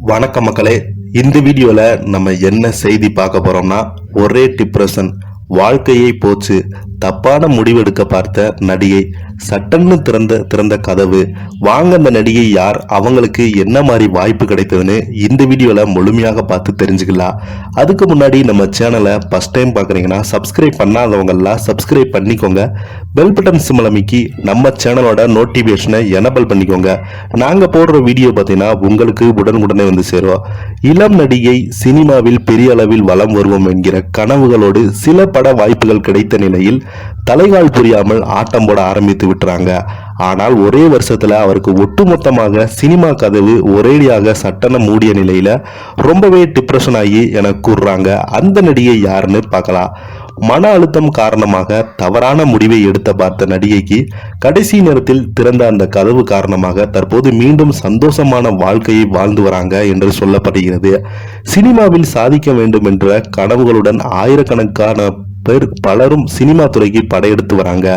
வணக்கம் மக்களே. இந்த வீடியோல நம்ம என்ன செய்தி பார்க்க போறோம்னா, ஒரே டிப்ரெஷன், வாழ்க்கையை போச்சு, தப்பான முடிவெடுக்க பார்த்த நடிகை, சட்டன்னு திறந்த கதவு. வாங்க அந்த நடிகை யார், அவங்களுக்கு என்ன மாதிரி வாய்ப்பு கிடைத்ததுன்னு இந்த வீடியோல முழுமையாக பார்த்து தெரிஞ்சுக்கலாம். அதுக்கு முன்னாடி நம்ம சேனலை ஃபர்ஸ்ட் டைம் பார்க்குறீங்கன்னா சப்ஸ்கிரைப் பண்ணாதவங்கெல்லாம் சப்ஸ்கிரைப் பண்ணிக்கோங்க. பெல் பட்டன் சிம்பல் அமைக்கி நம்ம சேனலோட நோட்டிஃபிகேஷனை எனபிள் பண்ணிக்கோங்க. நாங்கள் போடுற வீடியோ பார்த்தீங்கன்னா உங்களுக்கு உடனுக்குடனே வந்து சேரும். இளம் நடிகை சினிமாவில் பெரிய அளவில் வலம் வருவோம் என்கிற கனவுகளோடு சில பட வாய்ப்புகள் கிடைத்த நிலையில் தலைகால் புரியாமல் ஆட்டம் போட ஆரம்பித்து விட்டுறாங்க. ஆனால் ஒரே வருஷத்துல அவருக்கு ஒட்டுமொத்தமாக சினிமா கதவு ஒரேடியாக சட்டன மூடிய நிலையில ரொம்பவே டிப்ரெஷன் ஆகி என கூறுறாங்க. அந்த நடிகை யாருன்னு பார்க்கலாம். மன அழுத்தம் காரணமாக தவறான முடிவை எடுத்த பார்த்த நடிகைக்கு கடைசி நேரத்தில் திறந்த அந்த கதவு காரணமாக தற்போது மீண்டும் சந்தோஷமான வாழ்க்கையை வாழ்ந்து வராங்க என்று சொல்லப்படுகிறது. சினிமாவில் சாதிக்க வேண்டும் என்ற கனவுகளுடன் ஆயிரக்கணக்கான பலரும் சினிமா துறைக்கு படையெடுத்து வராங்க.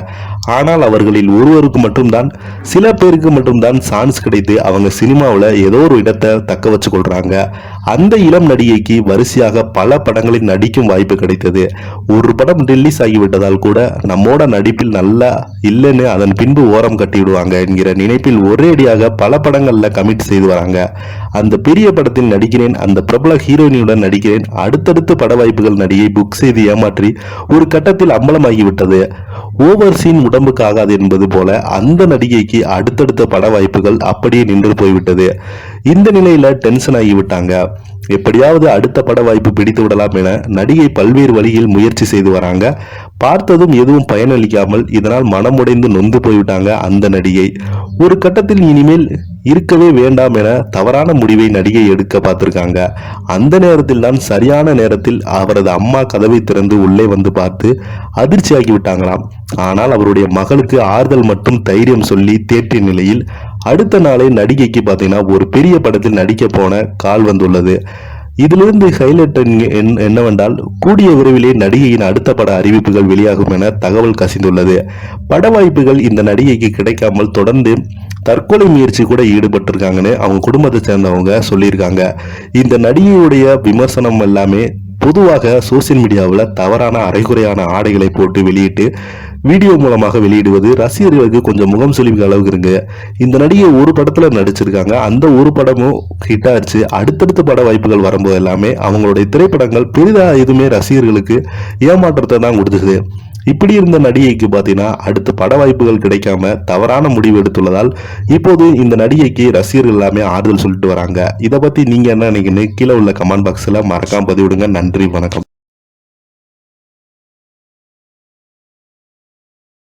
ஆனால் அவர்களில் ஒருவருக்கு மட்டும்தான், சில பேருக்கு மட்டும்தான் சான்ஸ் கிடைத்து அவங்க சினிமாவில் ஏதோ ஒரு இடத்தை தக்க வச்சு கொள்றாங்க. அந்த இளம் நடிகைக்கு வரிசையாக பல படங்களில் நடிக்கும் வாய்ப்பு கிடைத்தது. ஒரு படம் ரிலீஸ் ஆகிவிட்டதால் கூட நம்மோட நடிப்பில் நல்லா இல்லைன்னு அதன் பின்பு ஓரம் கட்டி விடுவாங்க என்கிற நினைப்பில் ஒரேடியாக பல படங்கள்ல கமிட் செய்து வராங்க. அந்த பெரிய படத்தில் நடிக்கிறேன், அந்த பிரபல ஹீரோயினியுடன் நடிக்கிறேன், அடுத்தடுத்து பட வாய்ப்புகள் நடிகை புக் செய்து ஏமாற்றி ஒரு கட்டத்தில் அம்பலமாகிவிட்டது. ஓவர் சீன் உடம்புக்கு ஆகாது என்பது போல அந்த நடிகைக்கு அடுத்தடுத்த பட வாய்ப்புகள் அப்படியே நின்று போய்விட்டது. இந்த நிலையில டென்ஷன் ஆகிவிட்டாங்க. எப்படியாவது அடுத்த பட வாய்ப்பு பிடித்து விடலாம் என நடிகை பல்வேறு வழியில் முயற்சி செய்து வராங்க. பார்த்ததும் எதுவும் பயனளிக்காமல் இதனால் மனமுடைந்து நொந்து போய்விட்டாங்க அந்த நடிகை. ஒரு கட்டத்தில் இனிமேல் இருக்கவே வேண்டாம் என தவறான முடிவை நடிகை எடுக்க பார்த்திருக்காங்க. அந்த நேரத்தில் தான் சரியான நேரத்தில் அவரது அம்மா கதவை திறந்து உள்ளே வந்து பார்த்து அதிர்ச்சியாகி விட்டாங்களாம். ஆனால் அவருடைய மகளுக்கு ஆறுதல் மற்றும் தைரியம் சொல்லி தேற்றிய நிலையில் அடுத்த நாளே நடிகைக்கு பார்த்தீங்கன்னா ஒரு பெரிய படத்தில் நடிக்க போன கால் வந்துள்ளது. இதிலிருந்து ஹைலைட் என்னவென்றால், கூடிய விரைவிலே நடிகையின் அடுத்த பட அறிவிப்புகள் வெளியாகும் என தகவல் கசிந்துள்ளது. பட வாய்ப்புகள் இந்த நடிகைக்கு கிடைக்காமல் தொடர்ந்து தற்கொலை முயற்சி கூட ஈடுபட்டிருக்காங்கன்னு அவங்க குடும்பத்தை சேர்ந்தவங்க சொல்லியிருக்காங்க. இந்த நடிகையுடைய விமர்சனம் எல்லாமே பொதுவாக சோசியல் மீடியாவில் தவறான அரைகுறையான ஆடைகளை போட்டு வெளியிட்டு வீடியோ மூலமாக வெளியிடுவது ரசிகர்களுக்கு கொஞ்சம் முகம் சுளிவு அளவுக்கு இருக்கு. இந்த நடிகை ஒரு படத்துல நடிச்சிருக்காங்க. அந்த ஒரு படமும் ஹிட் ஆச்சு. அடுத்தடுத்த பட வாய்ப்புகள் வரும்போது எல்லாமே அவங்களுடைய திரைப்படங்கள் பெரிதா எதுவுமே ரசிகர்களுக்கு ஏமாற்றத்தை தான் கொடுத்துது. இப்படி இருந்த நடிகைக்கு பார்த்தீங்கன்னா அடுத்த பட வாய்ப்புகள் கிடைக்காம தவறான முடிவு எடுத்துள்ளதால் இப்போது இந்த நடிகைக்கு ரசிகர்கள் எல்லாமே ஆறுதல் சொல்லிட்டு வராங்க. இதை பத்தி நீங்க என்ன நினைக்கிறீங்க? கீழே உள்ள கமெண்ட் பாக்ஸ்ல மறக்காம பதிவிடுங்க. நன்றி, வணக்கம்.